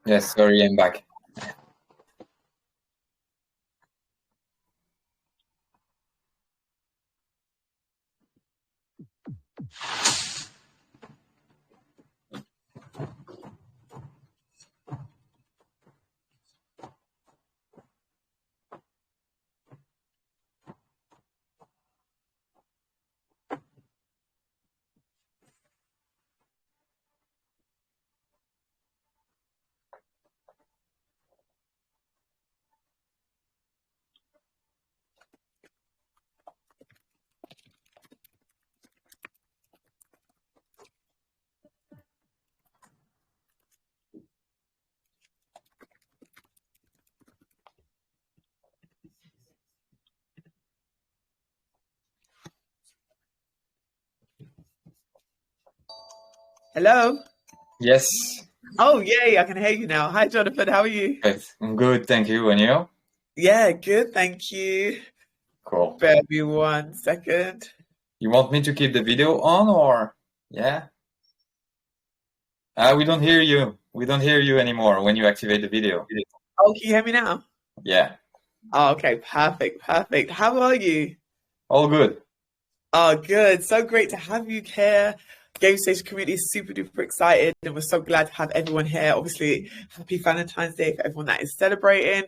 Yes, sorry, I'm back. Hello. Yes, Oh, yay, I can hear you now. Hi, Jonathan. How are you? good. I'm good, thank you. And you? Yeah, good. Thank you. Cool. Bear me 1 second. You want me to keep the video on or? Yeah? We don't hear you. We don't hear you anymore when you activate the video. Oh, can you hear me now? Yeah, Oh, okay, perfect, perfect. How are you? all good. Oh, good. So great to have you here. Gamestation community is super duper excited, and we're so glad to have everyone here. Obviously, happy Valentine's Day for everyone that is celebrating.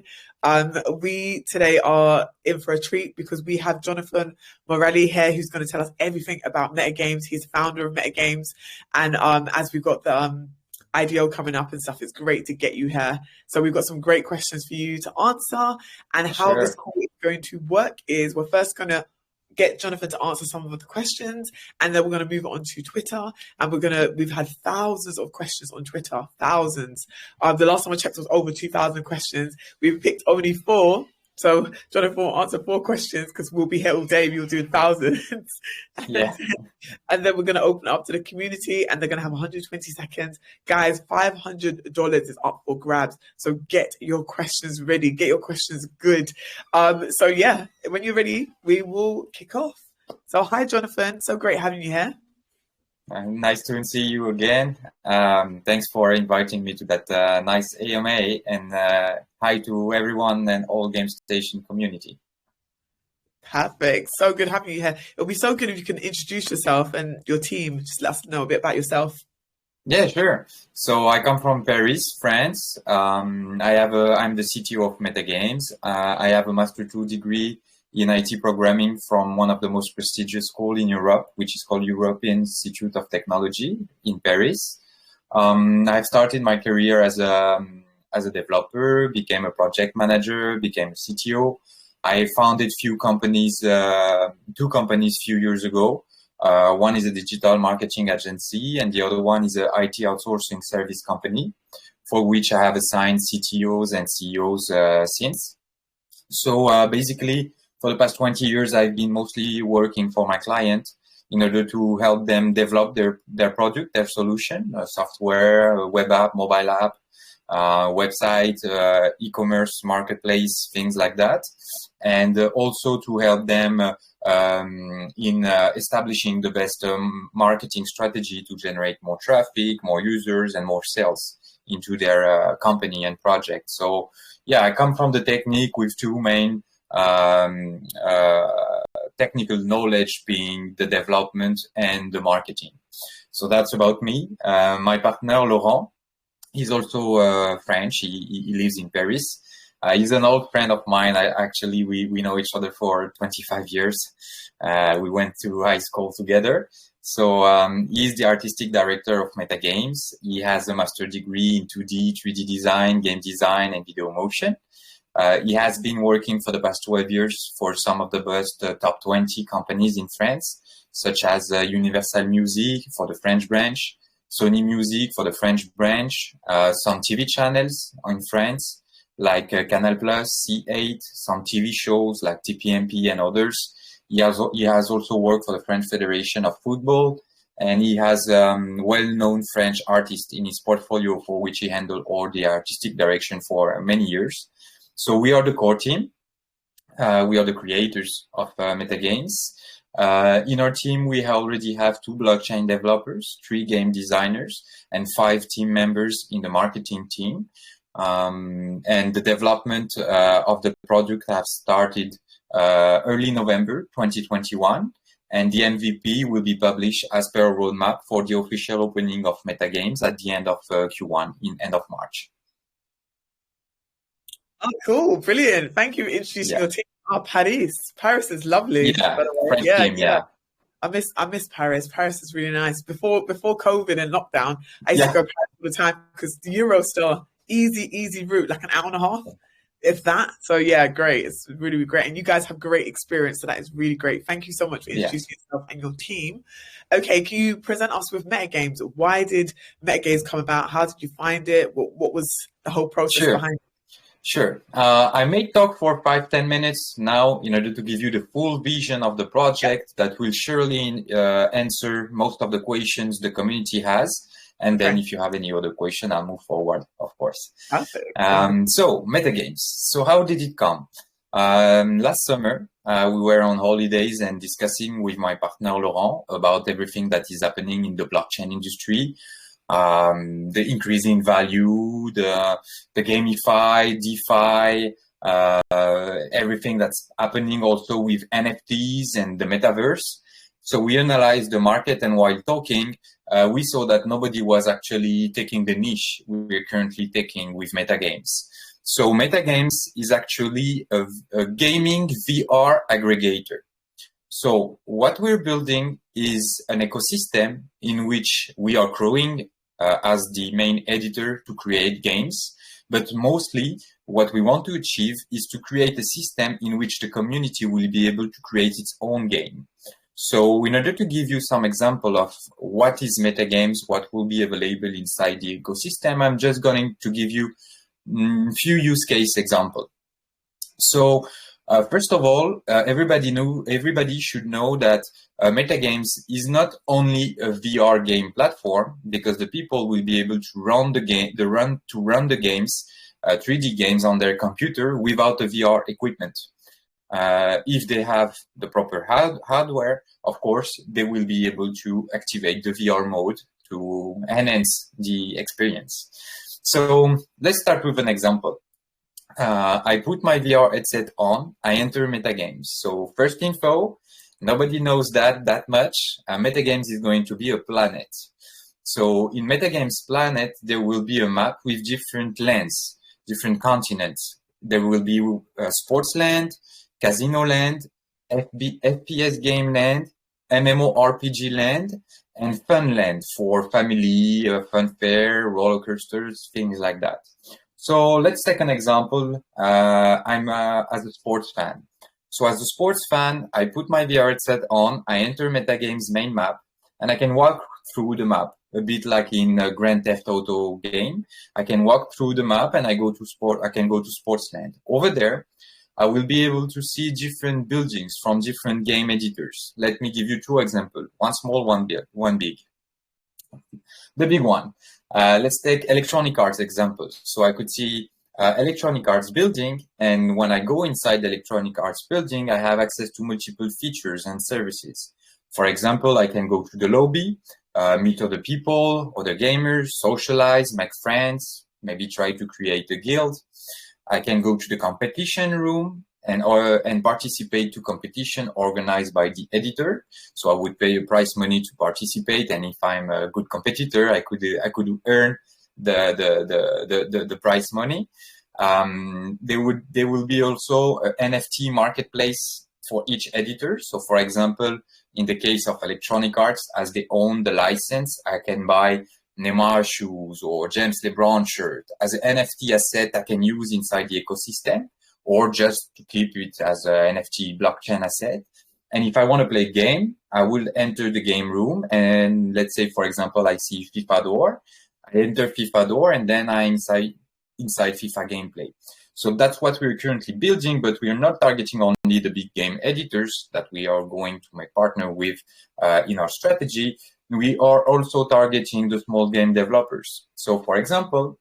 We today are in for a treat because we have Jonathan Morelli here, who's going to tell us everything about MetagamZ. He's founder of MetagamZ, and as we've got the IDO coming up and stuff, it's great to get you here. So we've got some great questions for you to answer, and how this Sure. call is going to work is we're first going to get Jonathan to answer some of the questions, and then we're going to move on to Twitter, and we've had thousands of questions on Twitter, thousands. The last time I checked was over 2,000 questions. We've picked only four. So Jonathan will answer four questions because we'll be here all day. We'll do thousands. Yeah. And then we're going to open up to the community, and they're going to have 120 seconds. Guys, $500 is up for grabs. So get your questions ready. Get your questions good. So yeah, when you're ready, we will kick off. So hi, Jonathan. So great having you here. Nice to see you again. Thanks for inviting me to that nice AMA, and hi to everyone and all Gamestation community. Perfect. So good having you here. It'll be so good if you can introduce yourself and your team. Just let us know a bit about yourself. Yeah, sure. So I come from Paris, France. I'm the CTO of MetagamZ. I have a Master 2 degree in IT programming from one of the most prestigious schools in Europe, which is called European Institute of Technology in Paris. I've started my career as a developer, became a project manager, became a CTO. I founded two companies few years ago. One is a digital marketing agency, and the other one is an IT outsourcing service company, for which I have assigned CTOs and CEOs since. So basically, for the past 20 years, I've been mostly working for my client in order to help them develop their product, their solution, software, web app, mobile app, website, e-commerce, marketplace, things like that. And also to help them in establishing the best marketing strategy to generate more traffic, more users, and more sales into their company and project. So yeah, I come from the technique with two main technical knowledge, being the development and the marketing. So that's about me. My partner, Laurent, he's also French. He lives in Paris. He's an old friend of mine. We know each other for 25 years. We went to high school together. So he's the artistic director of MetagamZ. He has a master degree in 2D, 3D design, game design, and video motion. He has been working for the past 12 years for some of the best top 20 companies in France, such as Universal Music for the French branch, Sony Music for the French branch, some TV channels in France, like Canal+, C8, some TV shows like TPMP and others. He has also worked for the French Federation of Football, and he has well-known French artists in his portfolio, for which he handled all the artistic direction for many years. So we are the core team. We are the creators of MetagamZ. In our team, we already have 2 blockchain developers, 3 game designers, and 5 team members in the marketing team. And the development of the product have started early November 2021. And the MVP will be published as per a roadmap for the official opening of MetagamZ at the end of Q1 in end of March. Oh, cool. Brilliant. Thank you for introducing your team. Oh, Paris. Paris is lovely. Yeah, by the way. French team, yeah. I miss Paris. Paris is really nice. Before COVID and lockdown, I used to go to Paris all the time because the Eurostar, easy route, like an hour and a half, if that. So yeah, great. It's really great. And you guys have great experience. So that is really great. Thank you so much for introducing yourself and your team. Okay, can you present us with MetagamZ? Why did MetagamZ come about? How did you find it? What was the whole process behind it? Sure. I may talk for 5-10 minutes now in order to give you the full vision of the project that will surely answer most of the questions the community has. And then if you have any other question, I'll move forward, of course. Perfect. So MetagamZ. So how did it come? Last summer, we were on holidays and discussing with my partner Laurent about everything that is happening in the blockchain industry. The increasing value, the gamify, DeFi, everything that's happening also with NFTs and the Metaverse. So we analyzed the market, and while talking, we saw that nobody was actually taking the niche we're currently taking with MetagamZ. So MetagamZ is actually a gaming VR aggregator. So what we're building is an ecosystem in which we are growing as the main editor to create games. But mostly what we want to achieve is to create a system in which the community will be able to create its own game. So in order to give you some example of what is MetagamZ, what will be available inside the ecosystem, I'm just going to give you a few use case example. So first of all, everybody should know that MetagamZ is not only a VR game platform, because the people will be able to run the game, run the games, 3D games on their computer without a VR equipment. If they have the proper hardware, of course, they will be able to activate the VR mode to enhance the experience. So let's start with an example. I put my VR headset on, I enter MetagamZ. So first info, nobody knows that much. MetagamZ is going to be a planet. So in MetagamZ planet, there will be a map with different lands, different continents. There will be sports land, casino land, FPS game land, MMORPG land, and fun land for family, fun fair, roller coasters, things like that. So let's take an example. I'm as a sports fan. So as a sports fan, I put my VR headset on, I enter MetagamZ main map, and I can walk through the map, a bit like in a Grand Theft Auto game. I can walk through the map and I can go to sports land. Over there, I will be able to see different buildings from different game editors. Let me give you 2 examples, one small, one big. The big one. Let's take Electronic Arts examples. So I could see Electronic Arts building, and when I go inside the Electronic Arts building, I have access to multiple features and services. For example, I can go to the lobby, meet other people, other gamers, socialize, make friends, maybe try to create a guild. I can go to the competition room and participate to competition organized by the editor. So I would pay a prize money to participate, and if I'm a good competitor, I could earn the prize money. There will be also an NFT marketplace for each editor. So for example, in the case of Electronic Arts, as they own the license, I can buy Neymar shoes or James LeBron shirt as an NFT asset I can use inside the ecosystem, or just to keep it as an NFT blockchain asset. And if I want to play a game, I will enter the game room, and let's say, for example, I see FIFA door. I enter FIFA door, and then I'm inside FIFA gameplay. So that's what we're currently building, but we are not targeting only the big game editors that we are going to make partner with in our strategy. We are also targeting the small game developers. So for example,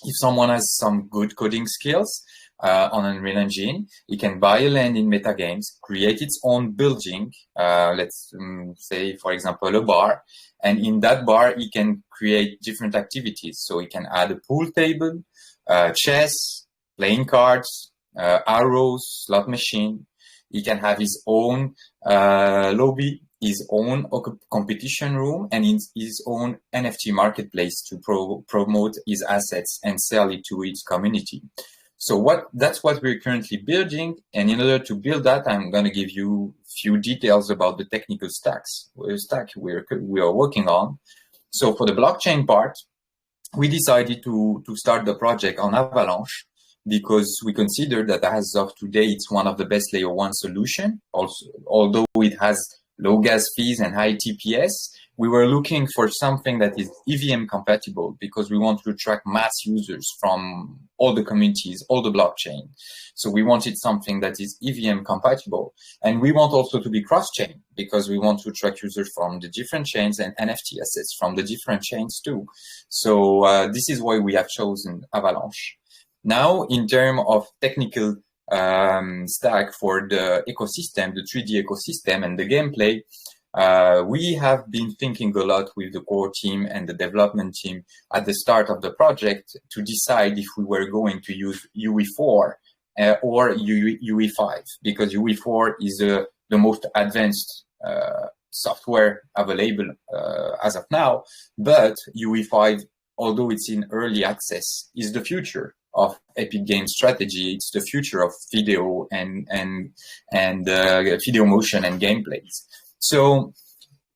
if someone has some good coding skills, on Unreal Engine. He can buy a land in MetagamZ, create its own building, let's say, for example, a bar. And in that bar, he can create different activities. So he can add a pool table, chess, playing cards, arrows, slot machine. He can have his own lobby, his own competition room, and his own NFT marketplace to promote his assets and sell it to its community. So that's what we're currently building. And in order to build that, I'm going to give you a few details about the technical stack we are working on. So for the blockchain part, we decided to start the project on Avalanche because we consider that as of today, it's one of the best layer 1 solution. Also, although it has low gas fees and high TPS, we were looking for something that is EVM compatible because we want to attract mass users from all the communities, all the blockchain. So we wanted something that is EVM compatible. And we want also to be cross-chain because we want to attract users from the different chains and NFT assets from the different chains too. So this is why we have chosen Avalanche. Now, in terms of technical stack for the ecosystem, the 3D ecosystem and the gameplay, we have been thinking a lot with the core team and the development team at the start of the project to decide if we were going to use UE4 or UE5, because UE4 is the most advanced software available as of now, but UE5, although it's in early access, is the future of Epic Games strategy. It's the future of video and video motion and gameplays. So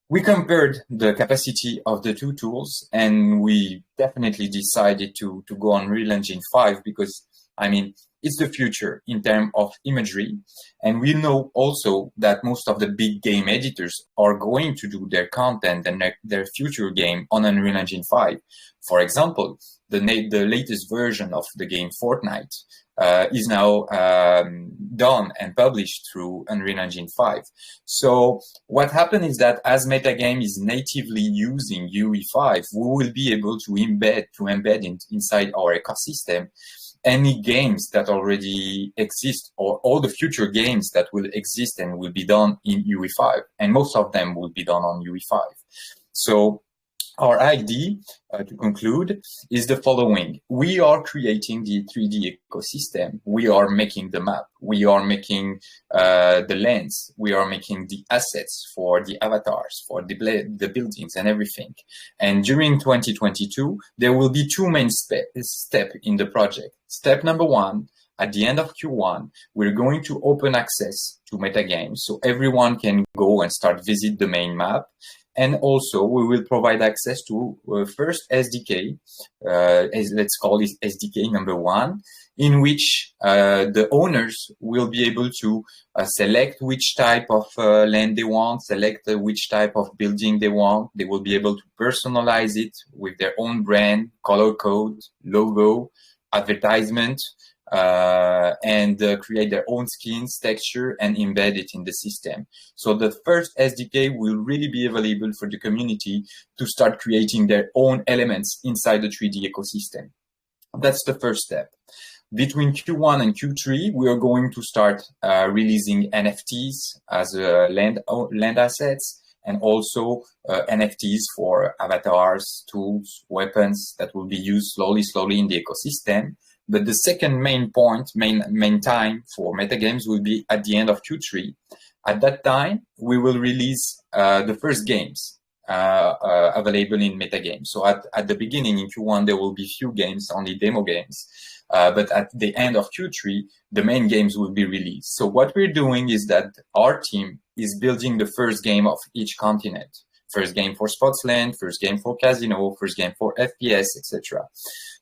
we compared the capacity of the two tools, and we definitely decided to go on Unreal Engine 5 because, I mean, it's the future in terms of imagery. And we know also that most of the big game editors are going to do their content and their future game on Unreal Engine 5. For example, the latest version of the game Fortnite is now done and published through Unreal Engine 5. So what happened is that as Metagame is natively using UE5, we will be able to embed inside our ecosystem any games that already exist or all the future games that will exist and will be done in UE5. And most of them will be done on UE5. So our idea, to conclude, is the following. We are creating the 3D ecosystem. We are making the map. We are making the lands. We are making the assets for the avatars, for the buildings and everything. And during 2022, there will be two main steps in the project. Step number one, at the end of Q1, we're going to open access to Metagame, so everyone can go and start visit the main map. And also, we will provide access to first SDK, let's call it SDK number 1, in which the owners will be able to select which type of land they want, select which type of building they want. They will be able to personalize it with their own brand, color code, logo, advertisement, and create their own skins, texture, and embed it in the system. So the first SDK will really be available for the community to start creating their own elements inside the 3D ecosystem. That's the first step. Between Q1 and Q3, we are going to start releasing NFTs as land assets, and also NFTs for avatars, tools, weapons that will be used slowly in the ecosystem. But the second main point, main time for Metagames will be at the end of Q3. At that time, we will release the first games available in Metagames. So at the beginning in Q1, there will be few games, only demo games. But at the end of Q3, the main games will be released. So what we're doing is that our team is building the first game of each continent. First game for Sportsland, first game for Casino, first game for FPS, etc.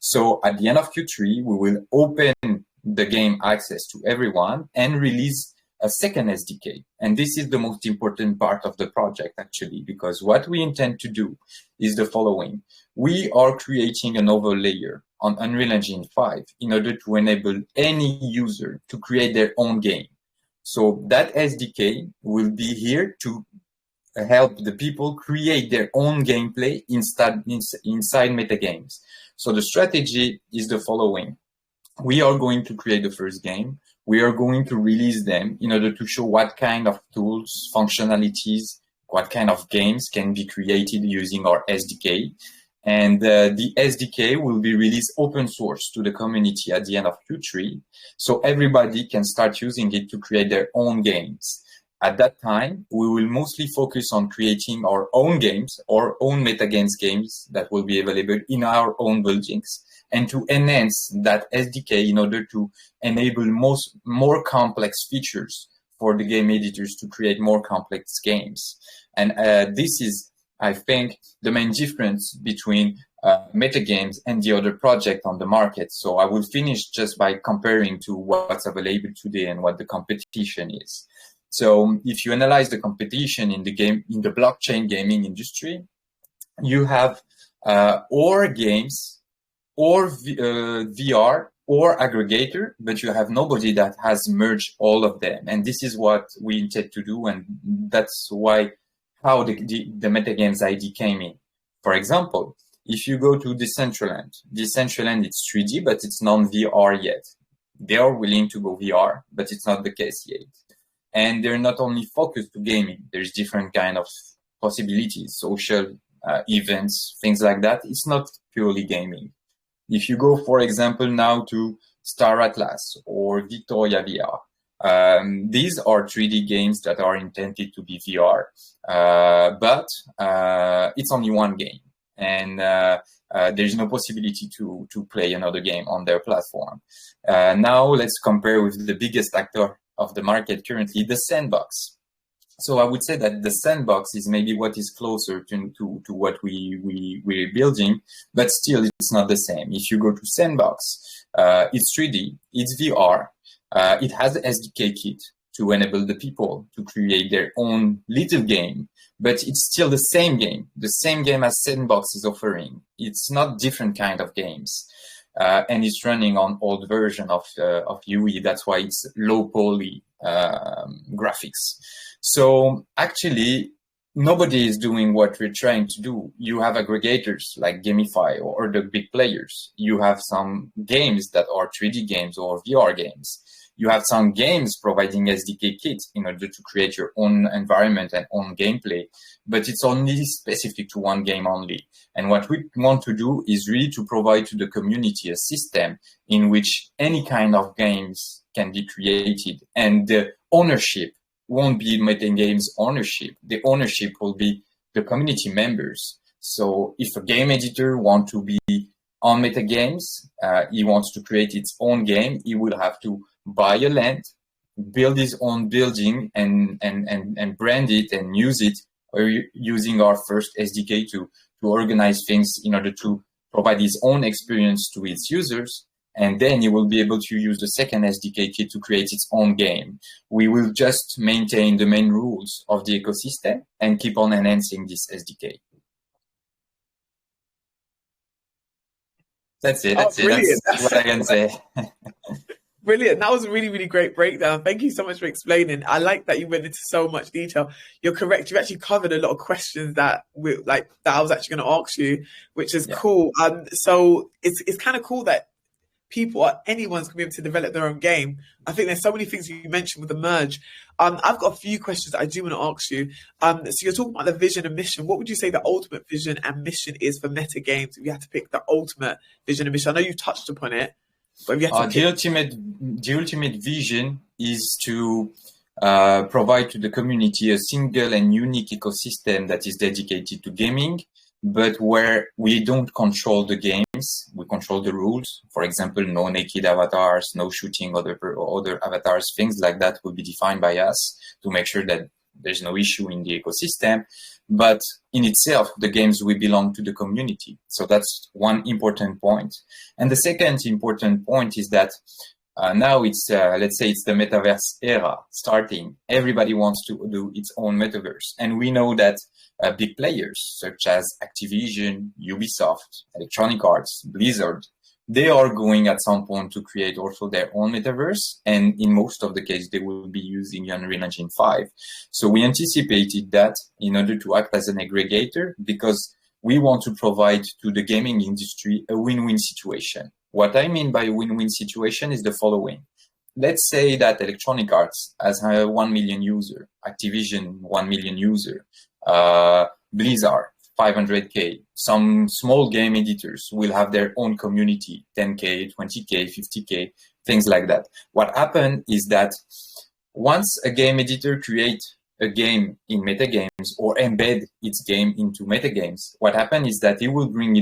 So at the end of Q3, we will open the game access to everyone and release a second SDK. And this is the most important part of the project, actually, because what we intend to do is the following. We are creating another layer on Unreal Engine 5 in order to enable any user to create their own game. So that SDK will be here to help the people create their own gameplay inside Metagames. So the strategy is the following. we are going to create the first game. We are going to release them in order to show what kind of tools, functionalities, what kind of games can be created using our SDK. And the SDK will be released open source to the community at the end of Q3. So everybody can start using it to create their own games. At that time, we will mostly focus on creating our own games, our own MetagamZ games that will be available in our own buildings, and to enhance that SDK in order to enable more complex features for the game editors to create more complex games. And this is, I think, the main difference between MetagamZ and the other project on the market. So I will finish just by comparing to what's available today and what the competition is. So if you analyze the competition in the blockchain gaming industry, you have or games, or VR, or aggregator, but you have nobody that has merged all of them. And this is what we intend to do, and that's how the MetagamZ ID came in. For example, if you go to Decentraland, it's 3D, but it's non-VR yet. They are willing to go VR, but it's not the case yet. And they're not only focused to gaming. There's different kind of possibilities, social events, things like that. It's not purely gaming. If you go, for example, now to Star Atlas or Victoria VR, these are 3D games that are intended to be VR, but it's only one game, and there's no possibility to play another game on their platform. Now let's compare with the biggest actor of the market currently, the sandbox. So I would say that the sandbox is maybe what is closer to what we're building, but still it's not the same. If you go to sandbox, it's 3D, it's VR, it has the SDK kit to enable the people to create their own little game, but it's still the same game as sandbox is offering. It's not different kind of games. And it's running on old version of UE. That's why it's low poly graphics. So actually, nobody is doing what we're trying to do. You have aggregators like Gamify or the big players. You have some games that are 3D games or VR games. You have some games providing SDK kits in order to create your own environment and own gameplay, but it's only specific to one game only. And what we want to do is really to provide to the community a system in which any kind of games can be created, and the ownership won't be MetagamZ ownership. The ownership will be the community members. So if a game editor wants to be on MetagamZ, he wants to create its own game, he will have to buy a land, build his own building, and brand it and use it, or using our first SDK to organize things in order to provide his own experience to its users. And then he will be able to use the second SDK kit to create its own game. We will just maintain the main rules of the ecosystem and keep on enhancing this SDK. That's it. That's what I can say. Brilliant. That was a really, really great breakdown. Thank you so much for explaining. I like that you went into so much detail. You're correct. You've actually covered a lot of questions that I was actually going to ask you, which is cool. So it's kind of cool that anyone's going to be able to develop their own game. I think there's so many things you mentioned with the merge. I've got a few questions that I do want to ask you. So you're talking about the vision and mission. What would you say the ultimate vision and mission is for MetagamZ if you had to pick the ultimate vision and mission? I know you touched upon it. The ultimate vision is to provide to the community a single and unique ecosystem that is dedicated to gaming, but where we don't control the games, we control the rules. For example, no naked avatars, no shooting other avatars, things like that will be defined by us to make sure that there's no issue in the ecosystem. But in itself, the games will belong to the community. So that's one important point. And the second important point is that now it's, let's say it's the Metaverse era starting. Everybody wants to do its own Metaverse. And we know that big players such as Activision, Ubisoft, Electronic Arts, Blizzard, they are going at some point to create also their own metaverse. And in most of the cases, they will be using Unreal Engine 5. So we anticipated that in order to act as an aggregator, because we want to provide to the gaming industry a win-win situation. What I mean by win-win situation is the following. Let's say that Electronic Arts has 1 million user, Activision 1 million user, Blizzard 500K. Some small game editors will have their own community, 10K, 20K, 50K, things like that. What happened is that once a game editor creates a game in MetaGames or embed its game into MetaGames, what happened is that he will bring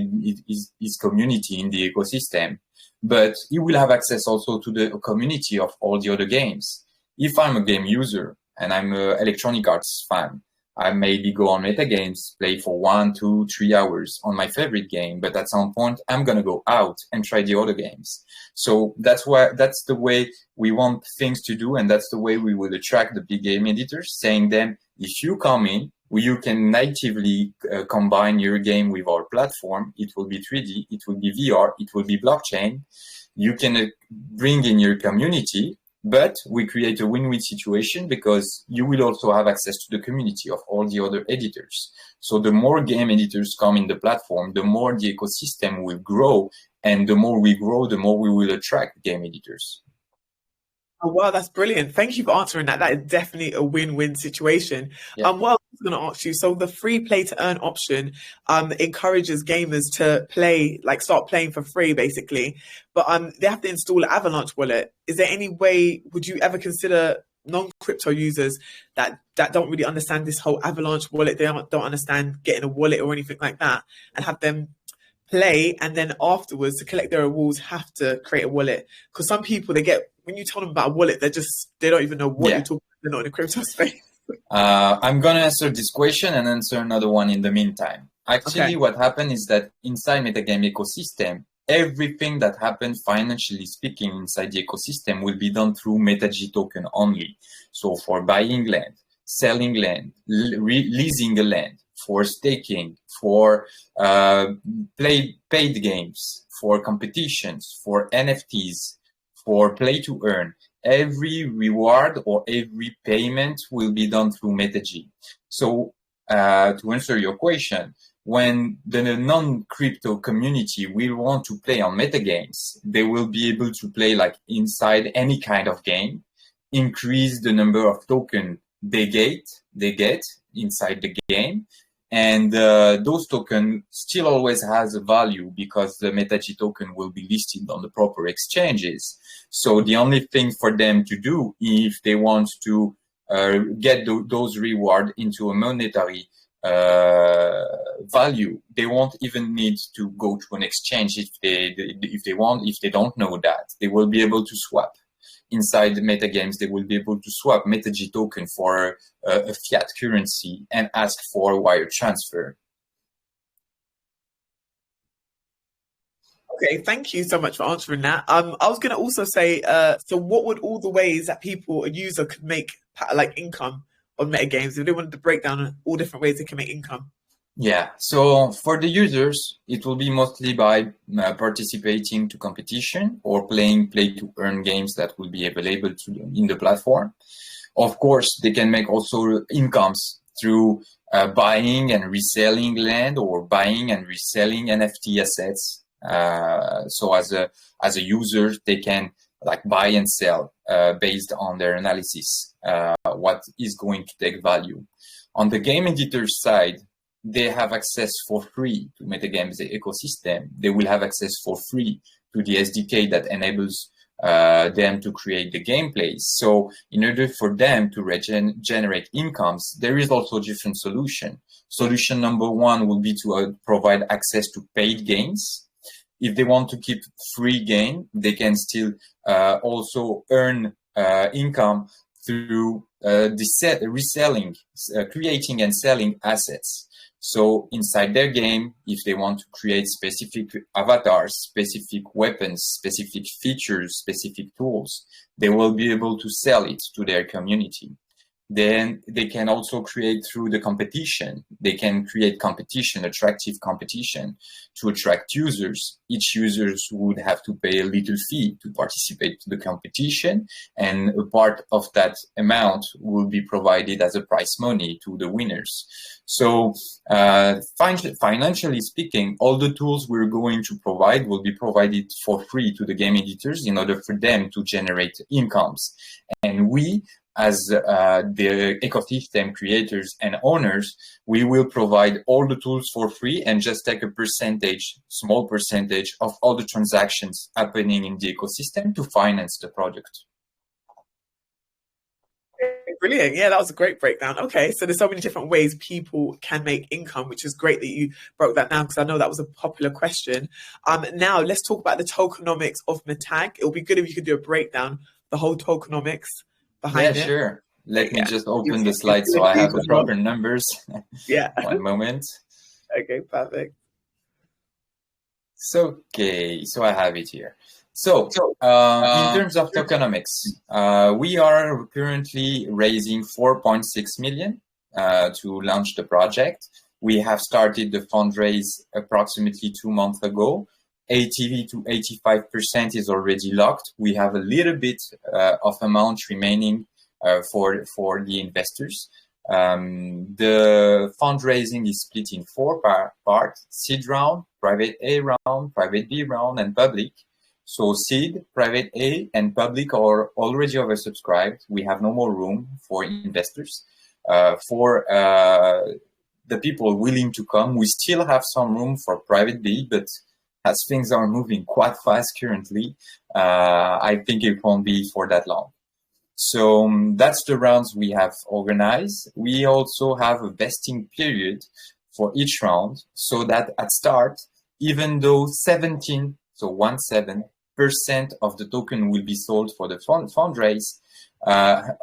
his community in the ecosystem, but he will have access also to the community of all the other games. If I'm a game user and I'm an Electronic Arts fan, I maybe go on MetaGames, play for 1, 2, 3 hours on my favorite game, but at some point I'm gonna go out and try the other games. So that's the way we want things to do, and that's the way we will attract the big game editors, saying them, if you come in, you can natively combine your game with our platform. It will be 3D, it will be VR, it will be blockchain. You can bring in your community, but we create a win-win situation because you will also have access to the community of all the other editors. So the more game editors come in the platform, the more the ecosystem will grow. And the more we grow, the more we will attract game editors. Oh, wow, that's brilliant. Thank you for answering that. That is definitely a win-win situation. Yeah. What I was going to ask you, so the free play to earn option encourages gamers to play, like start playing for free, basically. But they have to install an Avalanche wallet. Is there any way, would you ever consider non-crypto users that don't really understand this whole Avalanche wallet, they don't understand getting a wallet or anything like that, and have them play, and then afterwards to collect their rewards have to create a wallet? Because some people, when you tell them about a wallet, they don't even know what you're talking about. They're not in the crypto space. I'm gonna answer this question and answer another one in the meantime. Actually, what happened is that inside metagame ecosystem, everything that happens financially speaking inside the ecosystem will be done through MetaG token only. So for buying land, selling land, leasing a land, for staking, for paid games, for competitions, for NFTs, for play to earn, every reward or every payment will be done through MetaG. So to answer your question, when the non-crypto community will want to play on metagames, they will be able to play like inside any kind of game, increase the number of tokens they get inside the game. And those tokens still always has a value because the MetaG token will be listed on the proper exchanges. So the only thing for them to do, if they want to get those reward into a monetary value, they won't even need to go to an exchange if they don't know that. They will be able to swap. Inside the metagames, they will be able to swap MetaG token for a fiat currency and ask for a wire transfer. Okay, thank you so much for answering that. I was going to also say, so what would all the ways that a user could make like income on metagames, if they wanted to break down all different ways they can make income? Yeah, so for the users, it will be mostly by participating to competition or playing play-to-earn games that will be available in the platform. Of course, they can make also incomes through buying and reselling land or buying and reselling NFT assets. So as a user, they can like buy and sell based on their analysis, what is going to take value. On the game editor side, they have access for free to MetagamZ ecosystem. They will have access for free to the SDK that enables them to create the gameplays. So in order for them to generate incomes, there is also different solution. Solution number one will be to provide access to paid games. If they want to keep free game, they can still also earn income through reselling, creating and selling assets. So inside their game, if they want to create specific avatars, specific weapons, specific features, specific tools, they will be able to sell it to their community. Then they can also create through the competition. They can create competition, attractive competition to attract users. Each users would have to pay a little fee to participate to the competition, and a part of that amount will be provided as a prize money to the winners. So financially speaking, all the tools we're going to provide will be provided for free to the game editors in order for them to generate incomes. And we, as the ecosystem creators and owners, we will provide all the tools for free and just take a percentage, small percentage of all the transactions happening in the ecosystem to finance the product. Brilliant. Yeah, that was a great breakdown. Okay, so there's so many different ways people can make income, which is great that you broke that down, because I know that was a popular question. Now let's talk about the tokenomics of Metag. It'll be good if you could do a breakdown, the whole tokenomics behind it. Yeah, sure. Let me just open the slide so I have the proper numbers. Yeah. One moment. Okay, perfect. So, okay, so I have it here. So, in terms of tokenomics, we are currently raising 4.6 million to launch the project. We have started the fundraise approximately 2 months ago. 80 to 85% is already locked. We have a little bit of amount remaining for the investors. The fundraising is split in 4 parts: seed round, private A round, private B round, and public. So seed, private A, and public are already oversubscribed. We have no more room for investors. For the people willing to come, we still have some room for private B, but as things are moving quite fast currently, I think it won't be for that long. So that's the rounds we have organized. We also have a vesting period for each round, so that at start, even though 17% of the token will be sold for the fundraise,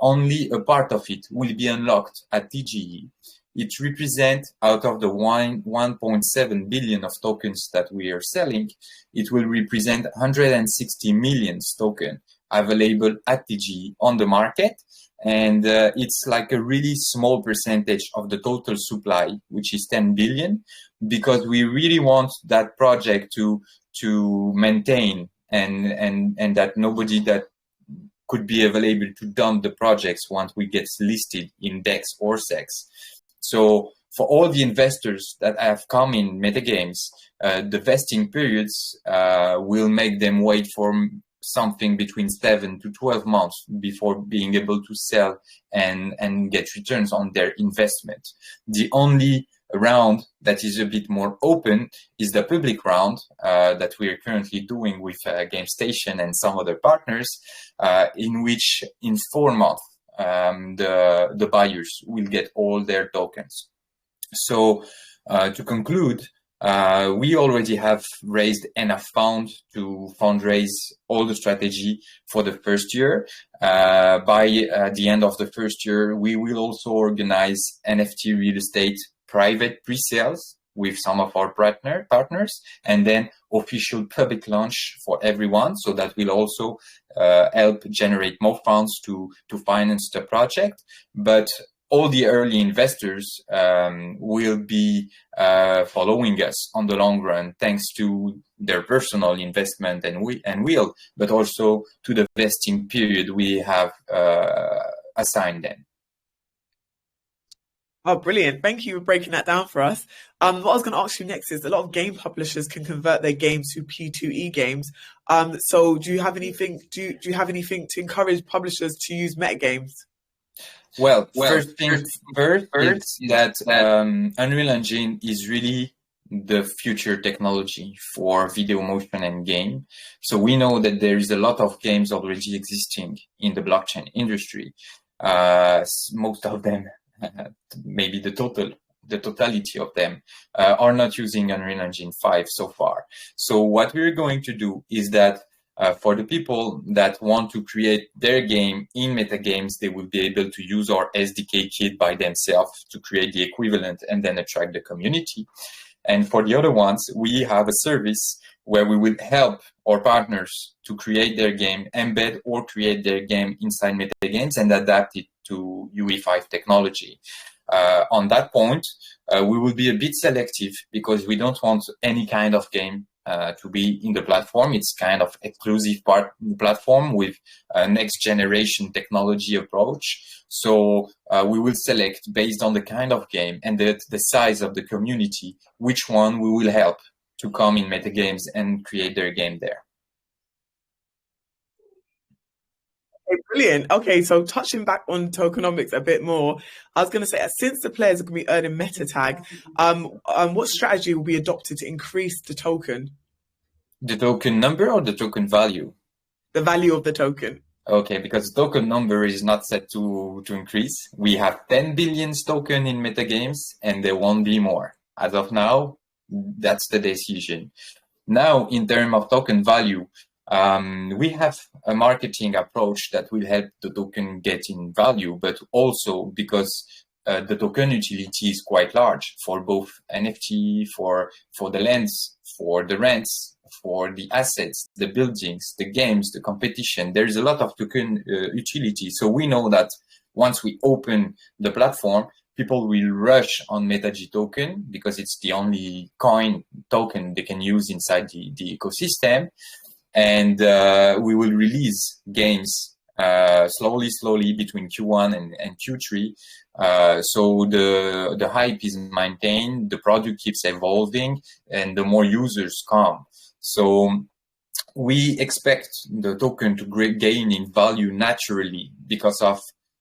only a part of it will be unlocked at TGE. It represents, out of the 1.7 billion of tokens that we are selling, it will represent 160 million tokens available at TGE on the market. And it's like a really small percentage of the total supply, which is 10 billion, because we really want that project to maintain and that nobody that could be available to dump the projects once we get listed in DEX or SEX. So for all the investors that have come in MetagamZ, the vesting periods will make them wait for something between 7 to 12 months before being able to sell and get returns on their investment. The only round that is a bit more open is the public round that we are currently doing with Gamestation and some other partners, in which in 4 months the buyers will get all their tokens. So to conclude, we already have raised enough funds to fundraise all the strategy for the first year. By the end of the first year, we will also organize NFT real estate private pre-sales with some of our partners, and then official public launch for everyone. So that will also help generate more funds to finance the project. But all the early investors will be following us on the long run, thanks to their personal investment and will, but also to the vesting period we have assigned them. Oh, brilliant. Thank you for breaking that down for us. What I was going to ask you next is, a lot of game publishers can convert their games to P2E games. So do you have anything to encourage publishers to use MetagamZ? Well, first things first is that Unreal Engine is really the future technology for video motion and game. So we know that there is a lot of games already existing in the blockchain industry. Most of them, maybe the totality of them, are not using Unreal Engine 5 so far. So what we're going to do is that for the people that want to create their game in MetagamZ, they will be able to use our SDK kit by themselves to create the equivalent and then attract the community. And for the other ones, we have a service where we will help our partners to create their game, embed or create their game inside MetagamZ and adapt it to UE5 technology. On that point, we will be a bit selective because we don't want any kind of game to be in the platform. It's kind of exclusive platform with a next generation technology approach. So we will select based on the kind of game and the size of the community, which one we will help to come in MetagamZ and create their game there. Okay, brilliant. Okay, so touching back on tokenomics a bit more, I was going to say, since the players are going to be earning meta tag, what strategy will be adopted to increase the token? The token number or the token value? The value of the token. Okay, because the token number is not set to increase. We have 10 billion token in MetagamZ and there won't be more. As of now, that's the decision. Now, in terms of token value, we have a marketing approach that will help the token get in value, but also because the token utility is quite large for both NFT, for the lands, for the rents, for the assets, the buildings, the games, the competition. There is a lot of token utility. So we know that once we open the platform, people will rush on MetaG token because it's the only coin token they can use inside the ecosystem. And we will release games slowly between Q1 and Q3. So the hype is maintained, the product keeps evolving, and the more users come. So we expect the token to gain in value naturally because of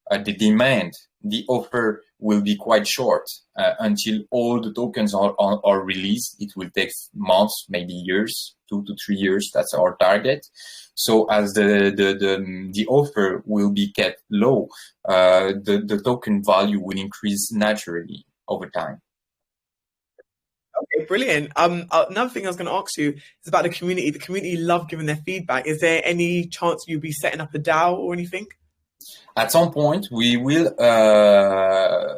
the demand. The offer will be quite short until all the tokens are released. It will take months, maybe years, 2 to 3 years. That's our target. So as the offer will be kept low, the token value will increase naturally over time. Okay, brilliant. Another thing I was going to ask you is about the community. The community love giving their feedback. Is there any chance you'll be setting up a DAO or anything? At some point, we will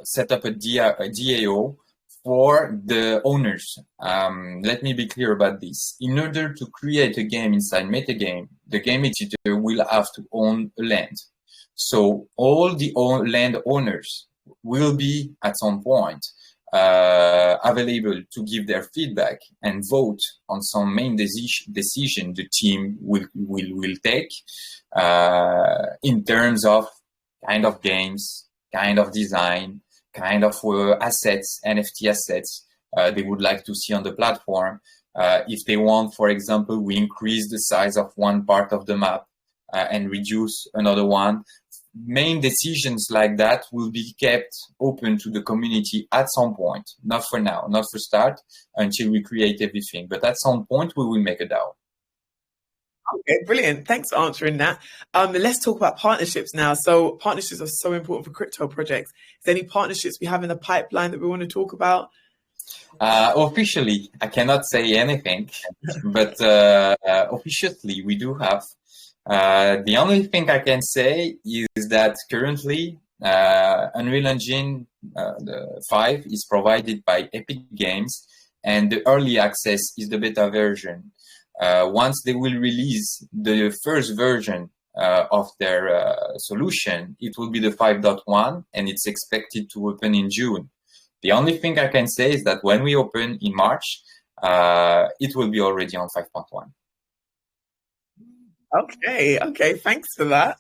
set up a DAO for the owners. Let me be clear about this. In order to create a game inside Metagame, the game editor will have to own a land. So all the land owners will be at some point available to give their feedback and vote on some main decision the team will take in terms of kind of games, kind of design, kind of assets, NFT assets they would like to see on the platform. If they want, for example, we increase the size of one part of the map and reduce another one. Main decisions like that will be kept open to the community at some point, not for now, not for start, until we create everything. But at some point, we will make a DAO. Okay, brilliant. Thanks for answering that. Let's talk about partnerships now. So partnerships are so important for crypto projects. Is there any partnerships we have in the pipeline that we want to talk about? Officially, I cannot say anything, but officially we do have. The only thing I can say is that currently Unreal Engine 5 is provided by Epic Games, and the early access is the beta version. Once they will release the first version of their solution, it will be the 5.1, and it's expected to open in June. The only thing I can say is that when we open in March, it will be already on 5.1. Okay, thanks for that.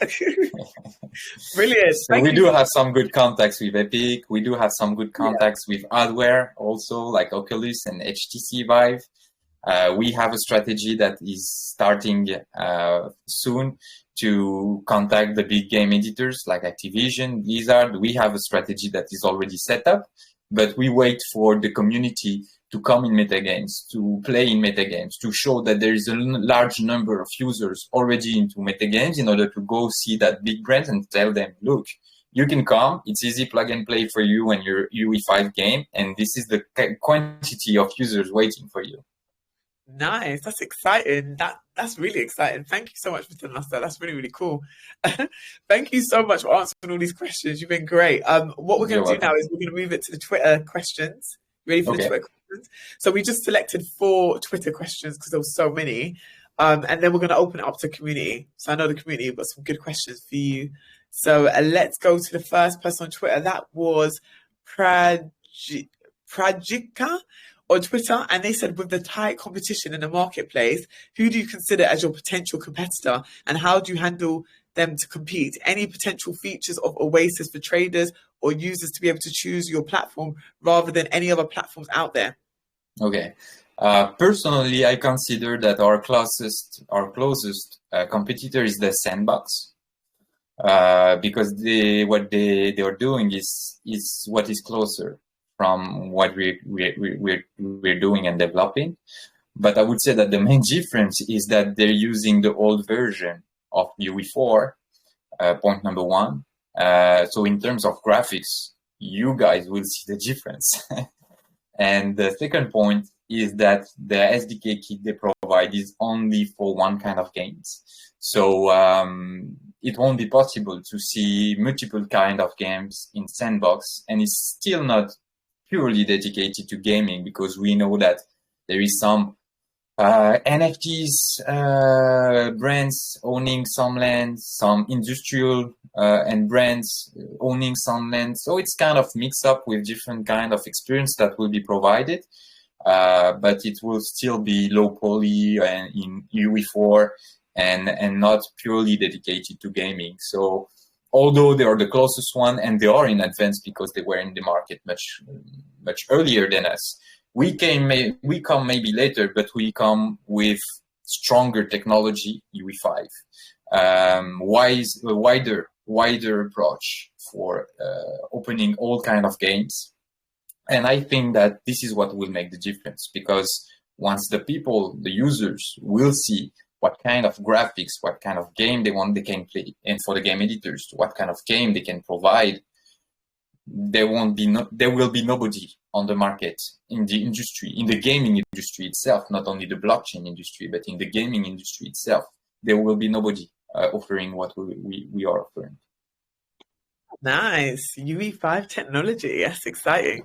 Brilliant. So we do have some good contacts with Epic. We do have some good contacts with hardware also, like Oculus and HTC Vive. We have a strategy that is starting soon to contact the big game editors like Activision, Blizzard. We have a strategy that is already set up, but we wait for the community to come in MetagamZ, to play in MetagamZ, to show that there is a large number of users already into MetagamZ in order to go see that big brand and tell them, look, you can come, it's easy plug and play for you and your UE5 game, and this is the quantity of users waiting for you. Nice, that's exciting. That's really exciting. Thank you so much for telling us that. That's really, really cool. Thank you so much for answering all these questions. You've been great. What we're going to do now is we're going to move it to the Twitter questions. Ready for the Twitter questions? So we just selected 4 Twitter questions because there were so many. And then we're going to open it up to community. So I know the community have got some good questions for you. So let's go to the first person on Twitter. That was Prajika on Twitter. And they said, with the tight competition in the marketplace, who do you consider as your potential competitor? And how do you handle them to compete? Any potential features of Oasis for traders or users to be able to choose your platform rather than any other platforms out there? Okay. Personally, I consider that our closest competitor is the sandbox, because what they are doing is what is closer from what we're doing and developing. But I would say that the main difference is that they're using the old version of UE4. Point number one. So in terms of graphics, you guys will see the difference. And the second point is that the SDK kit they provide is only for one kind of games. So it won't be possible to see multiple kind of games in Sandbox, and it's still not purely dedicated to gaming, because we know that there is some NFTs brands owning some land, some industrial and brands owning some land. So it's kind of mixed up with different kind of experience that will be provided, but it will still be low poly and in UE4 and not purely dedicated to gaming. So although they are the closest one and they are in advance because they were in the market much earlier than us, we come maybe later, but we come with stronger technology, UE5, wider approach for opening all kind of games. And I think that this is what will make the difference, because once the users will see what kind of graphics, what kind of game they can play, and for the game editors, what kind of game they can provide, there will be nobody on the market in the industry, in the gaming industry itself, not only the blockchain industry, but in the gaming industry itself. There will be nobody offering what we are offering. Nice. UE5 technology. That's exciting.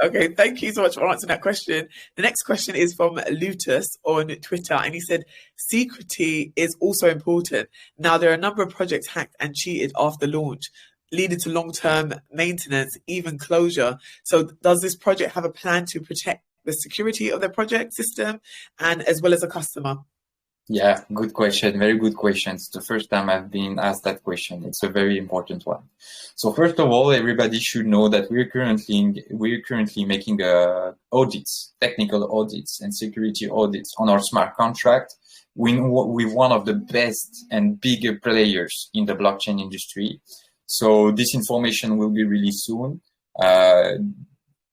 Okay, thank you so much for answering that question. The next question is from Lutus on Twitter, and he said, security is also important. Now, there are a number of projects hacked and cheated after launch, leading to long-term maintenance, even closure. So does this project have a plan to protect the security of the project system and as well as a customer? Yeah, good question. Very good question. It's the first time I've been asked that question. It's a very important one. So first of all, everybody should know that we're currently making audits, technical audits and security audits on our smart contract with one of the best and bigger players in the blockchain industry. So this information will be released soon.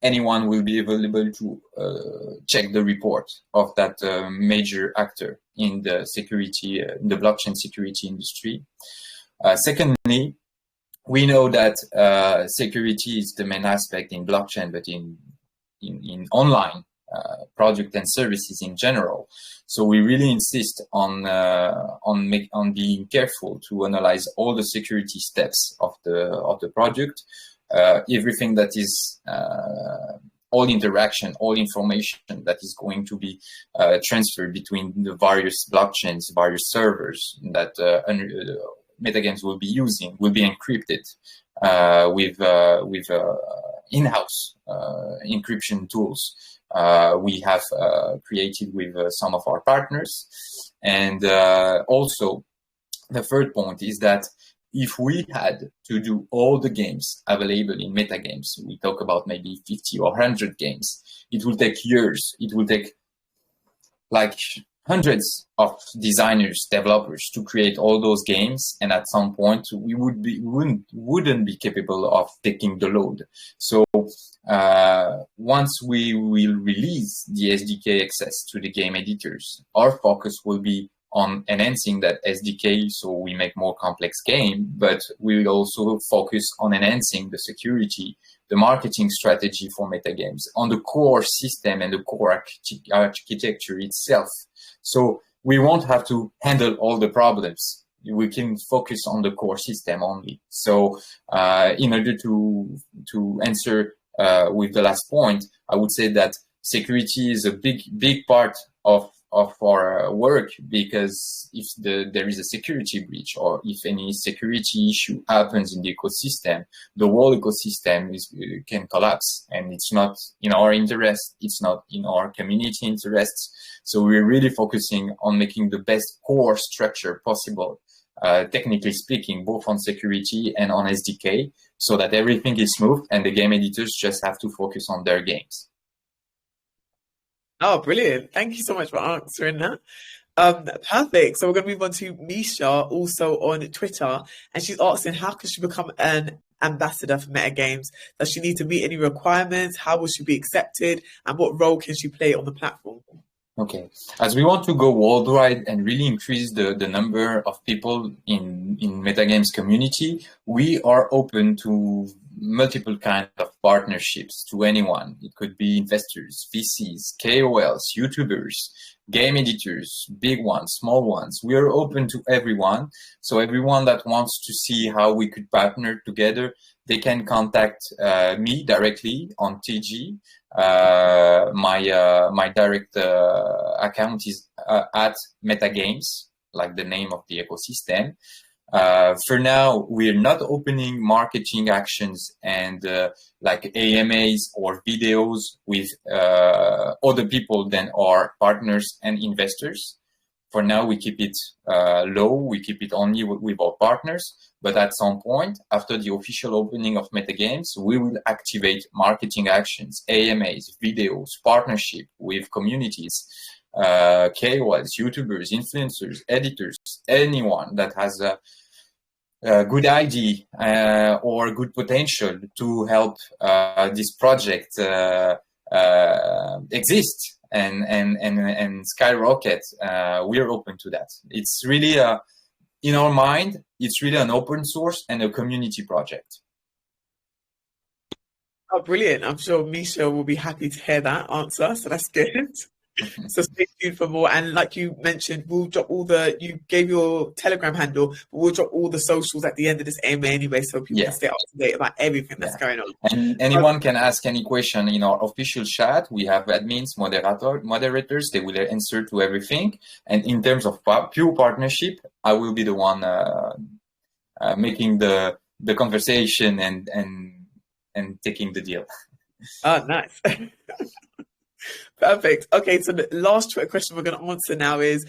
Anyone will be available to check the report of that major actor in the security, the blockchain security industry. Secondly, we know that security is the main aspect in blockchain, but in online product and services in general. So we really insist on being careful to analyze all the security steps of the project. Everything that is all interaction, all information that is going to be transferred between the various blockchains, various servers that MetagamZ will be using will be encrypted with in-house encryption tools we have created with some of our partners. And also, the third point is that if we had to do all the games available in MetagamZ, we talk about maybe 50 or 100 games, it will take years. It will take like hundreds of designers, developers to create all those games. And at some point, we wouldn't be capable of taking the load. So once we will release the SDK access to the game editors, our focus will be on enhancing that SDK so we make more complex game, but we will also focus on enhancing the security, the marketing strategy for MetagamZ, on the core system and the core architecture itself. So we won't have to handle all the problems. We can focus on the core system only. So in order to answer with the last point, I would say that security is a big part of of our work, because if there is a security breach or if any security issue happens in the ecosystem, the whole ecosystem can collapse, and it's not in our interest, it's not in our community interests. So we're really focusing on making the best core structure possible, technically speaking, both on security and on SDK, so that everything is smooth and the game editors just have to focus on their games. Oh, brilliant. Thank you so much for answering that. Perfect. So we're going to move on to Misha, also on Twitter, and she's asking, how can she become an ambassador for MetagamZ? Does she need to meet any requirements? How will she be accepted? And what role can she play on the platform? Okay, as we want to go worldwide and really increase the number of people in MetagamZ community, we are open to multiple kinds of partnerships to anyone. It could be investors, VCs, KOLs, YouTubers, game editors, big ones, small ones. We are open to everyone. So everyone that wants to see how we could partner together, they can contact me directly on TG. My direct account is at MetagamZ, like the name of the ecosystem. For now, we're not opening marketing actions and like AMAs or videos with other people than our partners and investors. For now, we keep it low. We keep it only with our partners. But at some point, after the official opening of MetagamZ, we will activate marketing actions, AMAs, videos, partnership with communities, KOLs, YouTubers, influencers, editors, anyone that has a good idea or good potential to help this project exist and skyrocket. We are open to that. It's really in our mind, it's really an open source and a community project. Oh, brilliant. I'm sure Misha will be happy to hear that answer. So that's good. So stay tuned for more. And like you mentioned, we'll drop you gave your Telegram handle, but we'll drop all the socials at the end of this AMA anyway, so people can stay up to date about everything that's going on. And anyone can ask any question in our official chat. We have admins, moderators, they will answer to everything. And in terms of pure partnership, I will be the one making the conversation and taking the deal. Oh, nice. Perfect. Okay, so the last question we're going to answer now is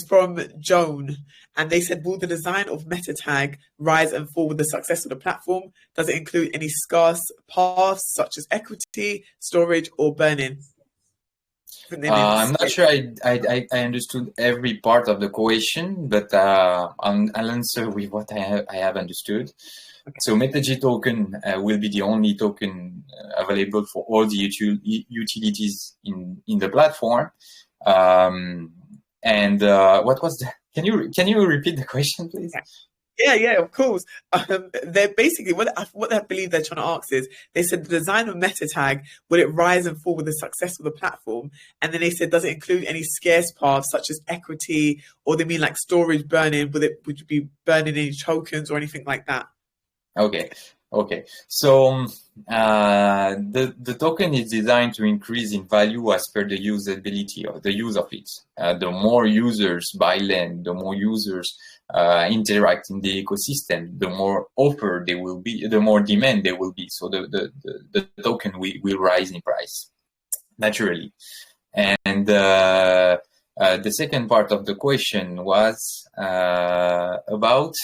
from Joan, and they said, will the design of MetaTag rise and fall with the success of the platform? Does it include any scarce paths such as equity, storage, or burning? I'm not sure I understood every part of the question, but I'll answer with what I have understood. Okay. So MetaG token will be the only token available for all the utilities in the platform. And what was that? Can you repeat the question, please? Yeah, of course. They're basically what I believe they're trying to ask is, they said the design of MetaTag, will it rise and fall with the success of the platform? And then they said, does it include any scarce paths such as equity, or they mean like storage burning? Would you be burning any tokens or anything like that? Okay. So the token is designed to increase in value as per the usability of the use of it. The more users buy land, the more users interact in the ecosystem, the more offer there will be, the more demand there will be. So the token will rise in price naturally. And the second part of the question was about.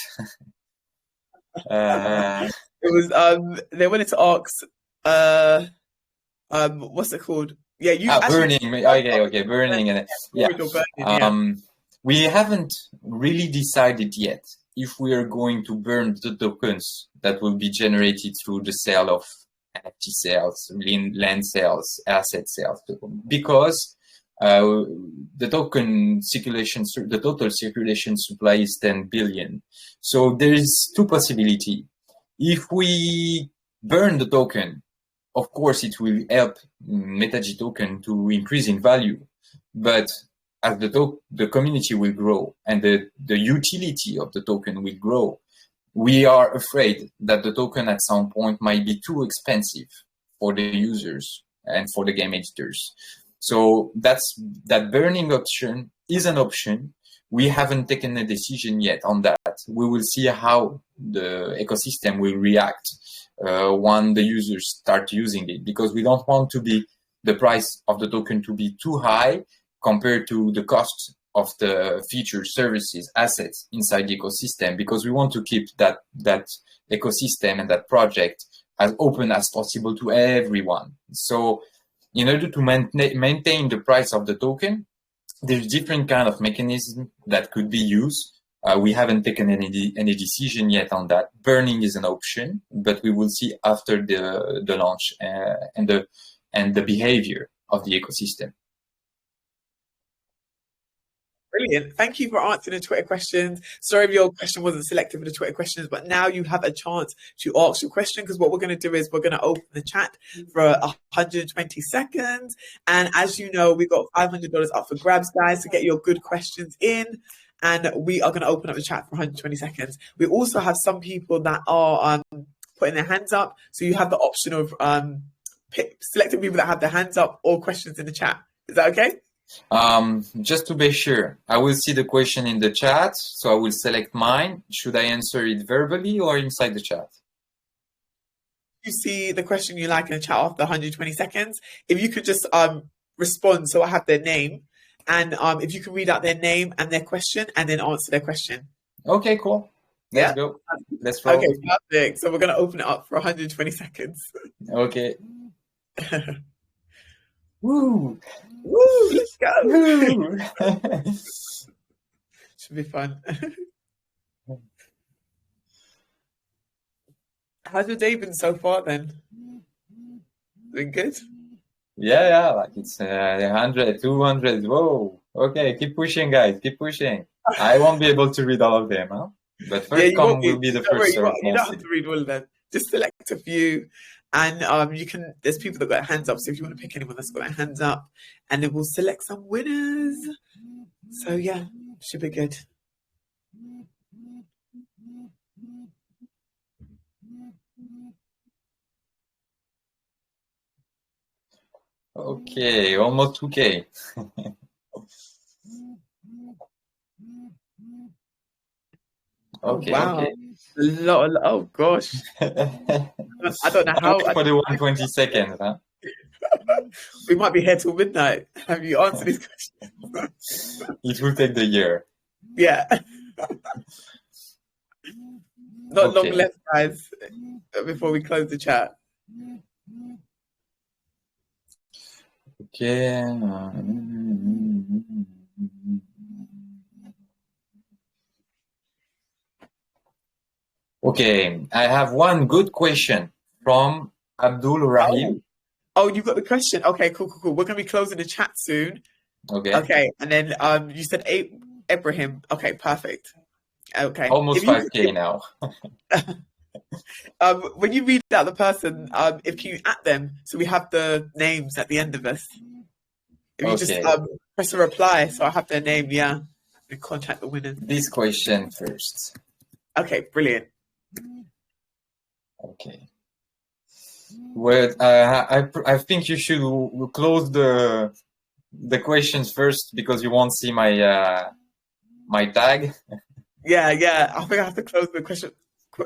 It was they wanted to ask what's it called? Yeah, burning. Okay, burning and burning, we haven't really decided yet if we are going to burn the tokens that will be generated through the sale of NFT sales, land sales, asset sales, because the token circulation, the total circulation supply is 10 billion. So there is two possibilities. If we burn the token, of course, it will help MetaG token to increase in value. But as the community will grow and the utility of the token will grow, we are afraid that the token at some point might be too expensive for the users and for the game editors. So that burning option is an option. We haven't taken a decision yet on that. We will see how the ecosystem will react when the users start using it, because we don't want the price of the token to be too high compared to the cost of the features, services, assets inside the ecosystem, because we want to keep that ecosystem and that project as open as possible to everyone. So in order to maintain the price of the token, there's different kind of mechanism that could be used. We haven't taken any decision yet on that. Burning is an option, but we will see after the launch and the behavior of the ecosystem. Brilliant. Thank you for answering the Twitter questions. Sorry if your question wasn't selected for the Twitter questions, but now you have a chance to ask your question, because what we're going to do is we're going to open the chat for 120 seconds. And as you know, we've got $500 up for grabs, guys, to get your good questions in. And we are going to open up the chat for 120 seconds. We also have some people that are putting their hands up. So you have the option of selecting people that have their hands up or questions in the chat. Is that okay? Just to be sure, I will see the question in the chat, so I will select mine. Should I answer it verbally or inside the chat? You see the question you like in the chat after 120 seconds. If you could just respond, so I have their name, and if you can read out their name and their question, and then answer their question. Okay, cool. Let's go. Let's roll. Okay, perfect. So we're going to open it up for 120 seconds. Okay. Woo! Woo! Let's go! Woo! Should be fun. How's your day been so far then? Been good? Yeah, like it's 100, 200. Whoa. Okay, keep pushing, guys. Keep pushing. I won't be able to read all of them, huh? But first come will be the first serve. You don't have to read all of them. Just select a few. And there's people that got their hands up. So if you want to pick anyone that's got their hands up, and then we'll select some winners. So yeah, should be good. Okay, almost 2K. Okay. Wow. Okay. Oh gosh. I don't know how. For the 120 seconds, huh? We might be here till midnight. Have you answered these questions? It will take the year. Yeah. Not long left, guys, before we close the chat. Okay. Okay, I have one good question from Abdul Rahim. Oh, you got the question. Okay, cool. We're gonna be closing the chat soon. Okay, and then you said Ibrahim. Okay, perfect. Okay, almost 5K now. When you read out the person, if you at them, so we have the names at the end of us. If you just press a reply, so I have their name, yeah, and contact the winners. This question first. Okay, brilliant. Okay. Well, I think you should close the questions first, because you won't see my my tag. Yeah. I think I have to close the question.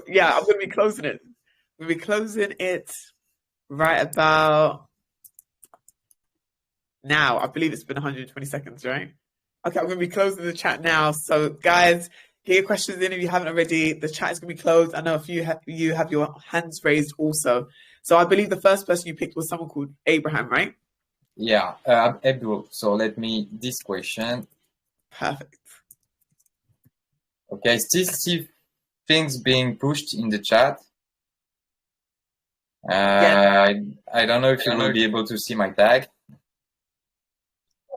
Yeah, I'm going to be closing it. We'll be closing it right about now. I believe it's been 120 seconds, right? Okay, I'm going to be closing the chat now. So, guys, get your questions in if you haven't already. The chat is going to be closed. I know a few you have your hands raised also. So I believe the first person you picked was someone called Abraham, right? Yeah, Abdul. So let me this question. Perfect. Okay, I still see things being pushed in the chat. I don't know if you will be able to see my tag.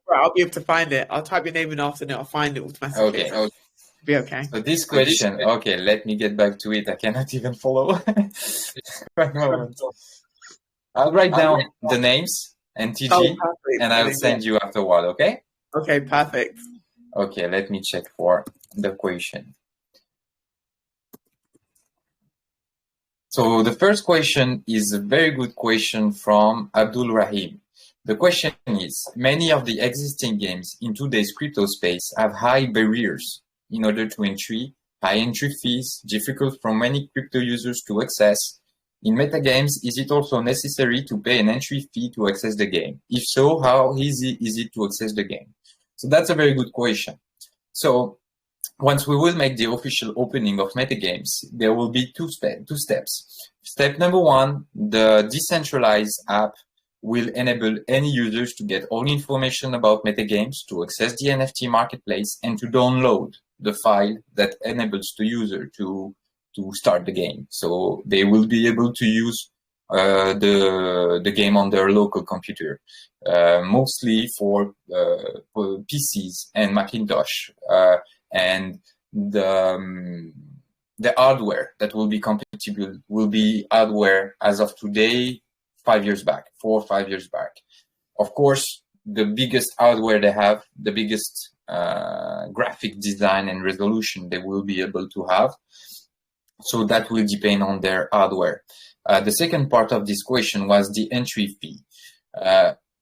I'll be able to find it. I'll type your name in after, and I'll find it automatically. Okay. Be okay. So this question, okay, let me get back to it. I cannot even follow. One moment. I'll write down the names and TG, and I'll send you afterward, okay? Okay, perfect. Okay, let me check for the question. So the first question is a very good question from Abdul Rahim. The question is, many of the existing games in today's crypto space have high barriers in order to entry, high entry fees, difficult for many crypto users to access. In MetagamZ, is it also necessary to pay an entry fee to access the game? If so, how easy is it to access the game? So that's a very good question. So once we will make the official opening of MetagamZ, there will be two steps. Step number one, the decentralized app will enable any users to get all information about MetagamZ, to access the NFT marketplace, and to download the file that enables the user to start the game. So they will be able to use the game on their local computer, mostly for PCs and Macintosh, and the hardware that will be compatible will be hardware as of today, 5 years back, 4 or 5 years back. Of course, the biggest hardware they have, the biggest graphic design and resolution they will be able to have. So that will depend on their hardware. The second part of this question was the entry fee.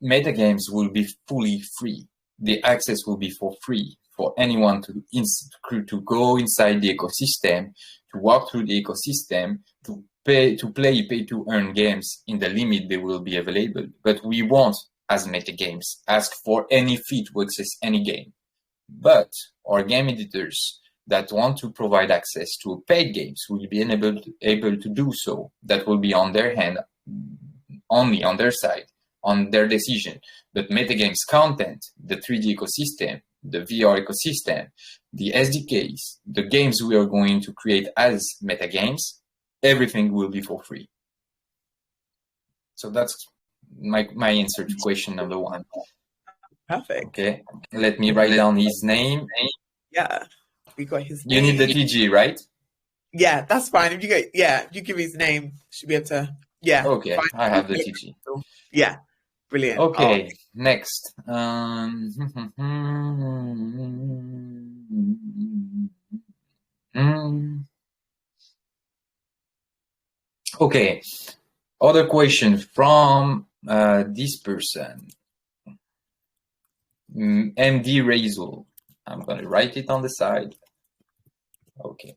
MetagamZ will be fully free. The access will be for free for anyone to go inside the ecosystem, to walk through the ecosystem, to pay to earn games in the limit they will be available. But we won't, as MetagamZ, ask for any fee to access any game. But our game editors that want to provide access to paid games will be able to do so. That will be on their hand, only on their side, on their decision. But MetagamZ content, the 3D ecosystem, the VR ecosystem, the SDKs, the games we are going to create as MetagamZ, everything will be for free. So that's my answer to question number one. Perfect. Okay, let me write down his name. Yeah, we got his name. You need the TG, right? Yeah, that's fine. If you give his name, should be able to. Yeah. Okay, I have the TG. Yeah, brilliant. Okay, next. Okay, other question from this person. MD Razul. I'm going to write it on the side. Okay.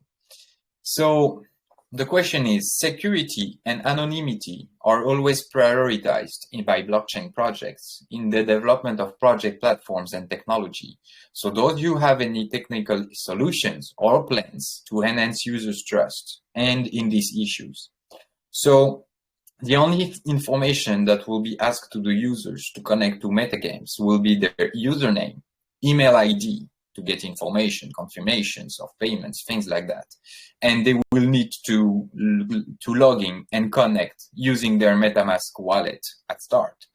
So the question is, security and anonymity are always prioritized by blockchain projects in the development of project platforms and technology. So do you have any technical solutions or plans to enhance users' trust and in these issues? So the only information that will be asked to the users to connect to MetagamZ will be their username, email ID to get information, confirmations of payments, things like that. And they will need to log in and connect using their MetaMask wallet at start.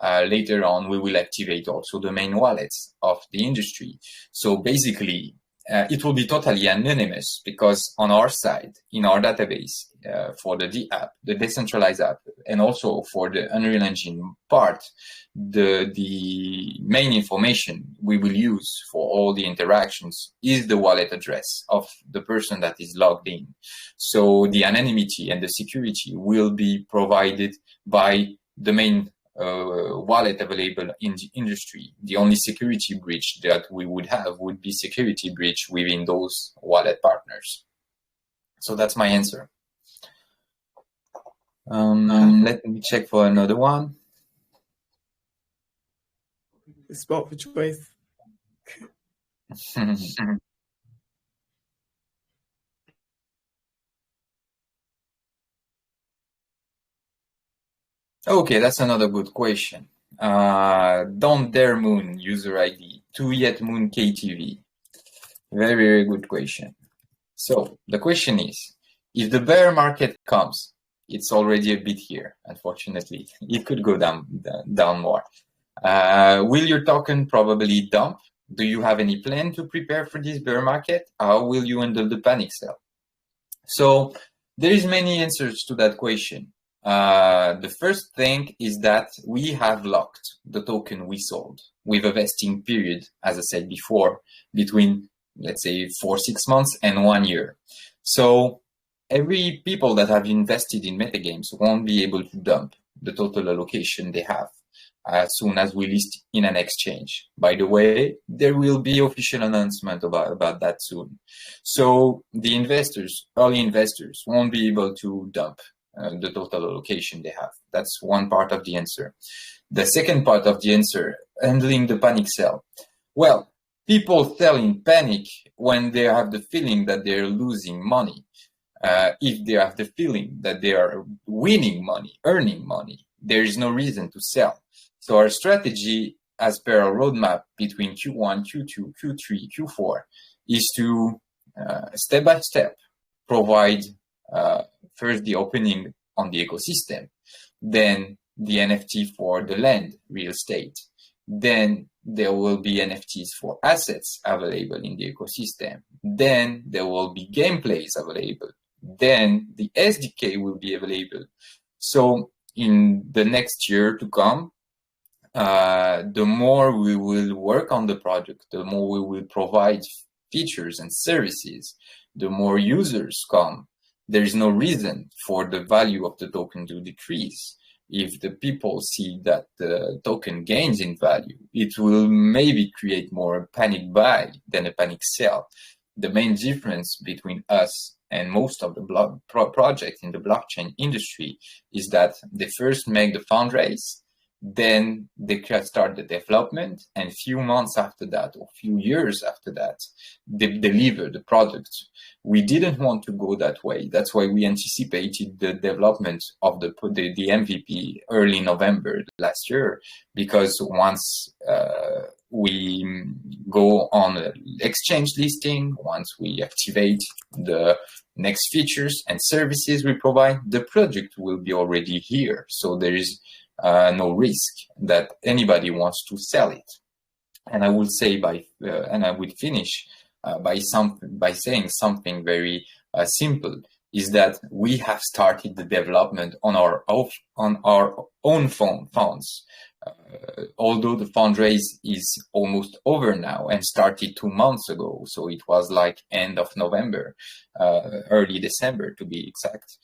Later on, we will activate also the main wallets of the industry. So basically, it will be totally anonymous because on our side, in our database, for the app, the decentralized app, and also for the Unreal Engine part, the main information we will use for all the interactions is the wallet address of the person that is logged in. So the anonymity and the security will be provided by the main wallet available in the industry. The only security breach that we would have would be security breach within those wallet partners. So that's my answer. Let me check for another one. The spot for choice. Okay, that's another good question. Don't Dare Moon user ID, 2YetMoon KTV. Very, very good question. So the question is, if the bear market comes, it's already a bit here, unfortunately. It could go down more. Will your token probably dump? Do you have any plan to prepare for this bear market? How will you handle the panic sell? So there is many answers to that question. The first thing is that we have locked the token we sold with a vesting period, as I said before, between, let's say, 4-6 months and 1 year. So every people that have invested in MetagamZ won't be able to dump the total allocation they have. as soon as we list in an exchange. By the way, there will be official announcement about that soon. So the investors, early investors, won't be able to dump the total allocation they have. That's one part of the answer. The second part of the answer, handling the panic sell. Well, people sell in panic when they have the feeling that they're losing money. If they have the feeling that they are winning money, earning money, there is no reason to sell. So our strategy, as per our roadmap between Q1, Q2, Q3, Q4, is to step by step provide first the opening on the ecosystem, then the NFT for the land, real estate. Then there will be NFTs for assets available in the ecosystem. Then there will be gameplays available. Then the SDK will be available. So in the next year to come, the more we will work on the project, the more we will provide features and services, the more users come. There is no reason for the value of the token to decrease. If the people see that the token gains in value, it will maybe create more panic buy than a panic sell. The main difference between us and most of the projects in the blockchain industry is that they first make the fundraise, then they can start the development, and few months after that, or few years after that, they deliver the product. We didn't want to go that way. That's why we anticipated the development of the MVP early November last year, because once we go on an exchange listing, once we activate the next features and services we provide, the project will be already here. So there is no risk that anybody wants to sell it. And I will say and I will finish by saying something very simple, is that we have started the development on our own funds. Although the fundraise is almost over now and started 2 months ago, so it was like end of November, early December to be exact,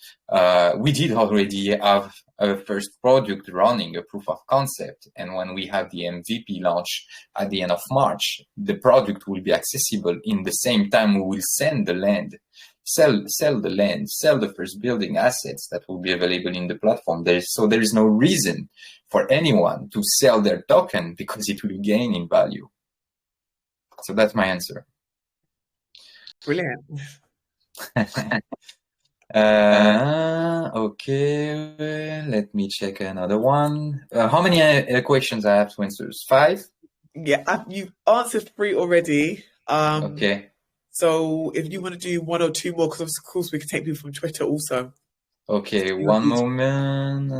we did already have a first product running, a proof of concept, and when we have the MVP launch at the end of March, the product will be accessible in the same time we will send the land. Sell the land, sell the first building assets that will be available in the platform. There is no reason for anyone to sell their token because it will gain in value. So that's my answer. Brilliant. Okay, let me check another one. How many questions I have to answer? 5? Yeah, you've answered 3 already. Okay. So if you want to do 1 or 2 more, because of course we can take people from Twitter also. Okay, one moment.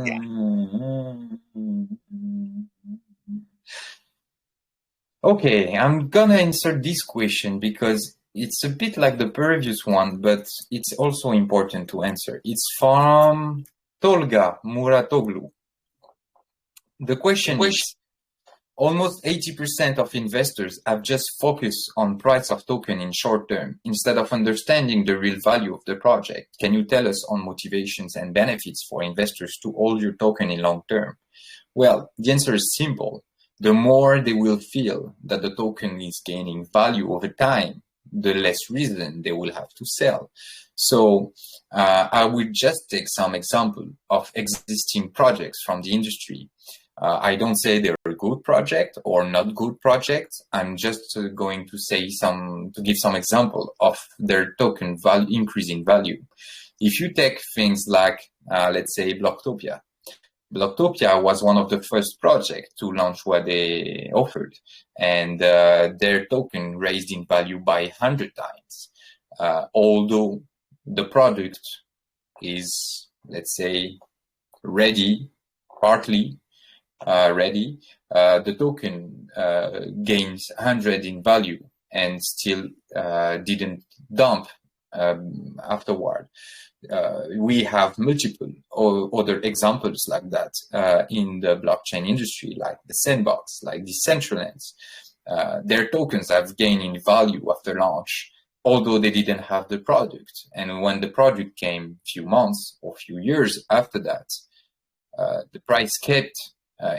Okay, I'm gonna answer this question because it's a bit like the previous one, but it's also important to answer. It's from Tolga Muratoglu. The question is, almost 80% of investors have just focused on price of token in short term instead of understanding the real value of the project. Can you tell us on motivations and benefits for investors to hold your token in long term? Well, the answer is simple. The more they will feel that the token is gaining value over time, the less reason they will have to sell. So I will just take some example of existing projects from the industry. I don't say they're a good project or not good projects. I'm just going to say to give some example of their token value, increase in value. If you take things like, let's say, Blocktopia. Blocktopia was one of the first projects to launch what they offered, and their token raised in value by 100 times. Although the product is, let's say, ready, partly ready, the token gains 100 in value and still didn't dump afterward. We have multiple other examples like that in the blockchain industry, like the sandbox, like Decentraland. Their tokens have gained in value after launch, although they didn't have the product. And when the product came a few months or few years after that, the price kept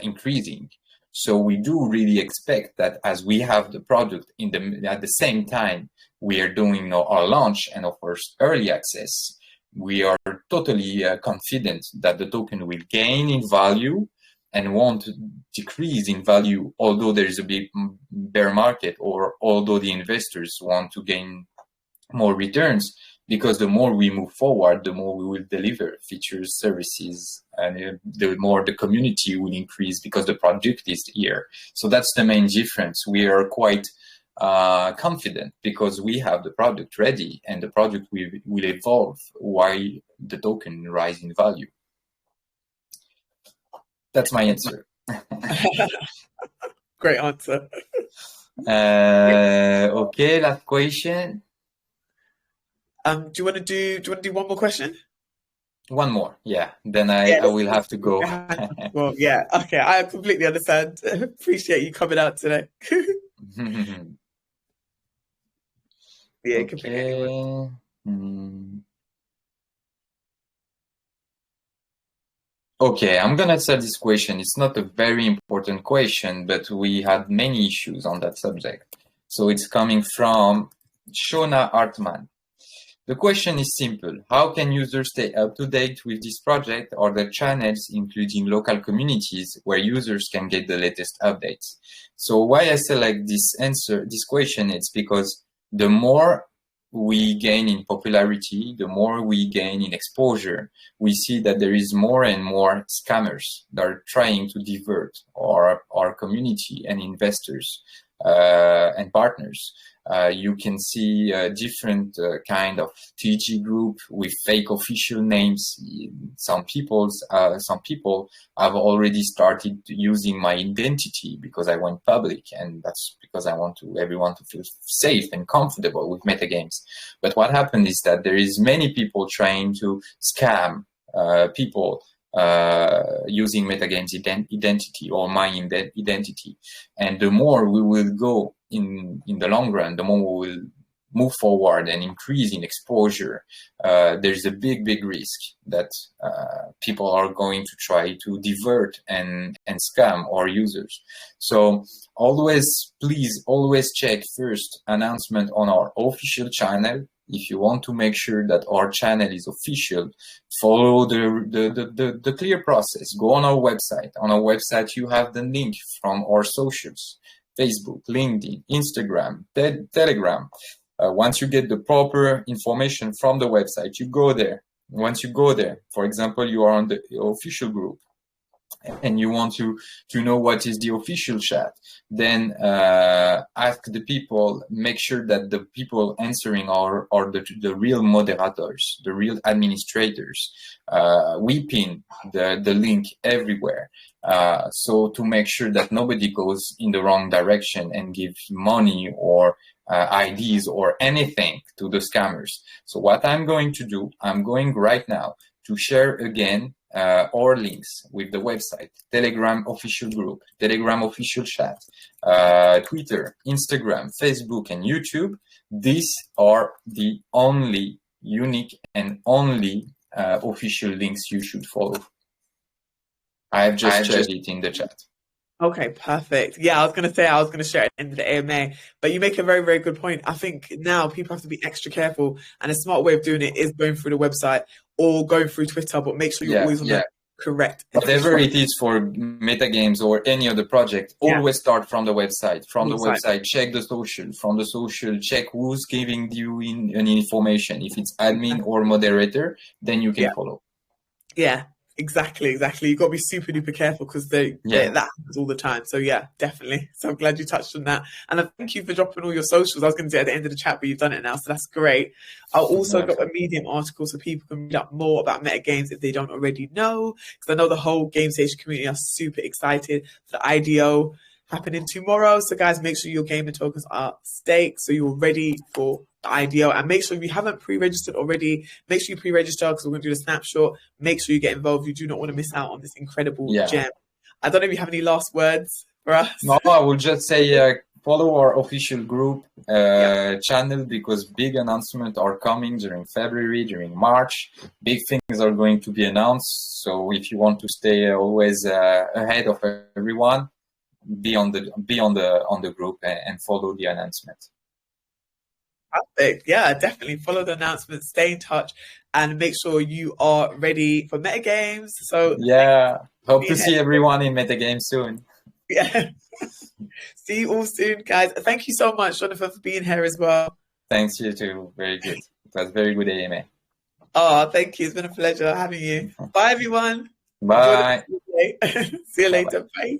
increasing. So we do really expect that as we have the product at the same time we are doing our launch and of course early access, we are totally confident that the token will gain in value and won't decrease in value, although there is a big bear market or although the investors want to gain more returns, because the more we move forward, the more we will deliver features, services, and the more the community will increase because the project is here. So that's the main difference. We are quite confident because we have the product ready and the product will evolve while the token rise in value. That's my answer. Great answer. Okay, last question. Do you want to do one more question? One more, yeah. Then I will have to go. Well, yeah. Okay, I completely understand. Appreciate you coming out today. Yeah, okay. Okay, I'm gonna answer this question. It's not a very important question, but we had many issues on that subject. So it's coming from Shona Hartman. The question is simple. How can users stay up to date with this project or the channels, including local communities, where users can get the latest updates? So why I select this question, it's because the more we gain in popularity, the more we gain in exposure, we see that there is more and more scammers that are trying to divert our community and investors and partners. You can see different kind of TG group with fake official names. Some people have already started using my identity because I went public, and that's because I want everyone to feel safe and comfortable with MetagamZ. But what happened is that there is many people trying to scam people using MetagamZ identity or my identity. And the more we will go in the long run, the more we will move forward and increase in exposure, there's a big risk that people are going to try to divert and scam our users. So please always check first announcement on our official channel. If you want to make sure that our channel is official, follow the clear process. Go on our website. On our website, you have the link from our socials: Facebook, LinkedIn, Instagram, Telegram. Once you get the proper information from the website, you go there. Once you go there, for example, you are on the official group and you want to know what is the official chat, then ask the people, make sure that the people answering are the real moderators, the real administrators. We pin the link everywhere. So to make sure that nobody goes in the wrong direction and gives money or IDs or anything to the scammers. So what I'm going to do, I'm going right now to share again our links with the website, Telegram official group, Telegram official chat, Twitter, Instagram, Facebook, and YouTube. These are the only unique and only official links you should follow. I have just shared it in the chat. Okay, perfect. Yeah, I was going to say I was going to share it in the AMA, but you make a very, very good point. I think now people have to be extra careful, and a smart way of doing it is going through the website or going through Twitter, but make sure you're always on the correct. Whatever it is for MetagamZ or any other project, always start from the website. From the website, check the social. From the social, check who's giving you any information. If it's admin or moderator, then you can follow. Yeah. Exactly. You've got to be super duper careful because that happens all the time. So yeah, definitely. So I'm glad you touched on that. And I thank you for dropping all your socials. I was going to say at the end of the chat, but you've done it now. So that's great. I'll also drop a Medium article so people can read up more about MetagamZ if they don't already know. Because I know the whole Gamestation community are super excited for the IDO happening tomorrow. So guys, make sure your gaming tokens are staked so you're ready for the IDO. And make sure if you haven't pre-registered already, make sure you pre-register because we're going to do the snapshot. Make sure you get involved. You do not want to miss out on this incredible gem. I don't know if you have any last words for us. No, I will just say follow our official group Yeah. channel, because big announcements are coming during February, during March. Big things are going to be announced. So if you want to stay always ahead of everyone, be on the group and follow the announcement. Perfect. Yeah, definitely follow the announcements, stay in touch, and make sure you are ready for MetaGames. So Yeah, hope to being here. see everyone in MetaGames soon. Yeah. See you all soon, guys. Thank you so much, Jonathan, for being here as well. Thanks, you too. Very good. It was very good AMA. Oh, thank you. It's been a pleasure having you. Bye, everyone. Enjoy the Bye. rest of the day. See you Bye. later. Bye.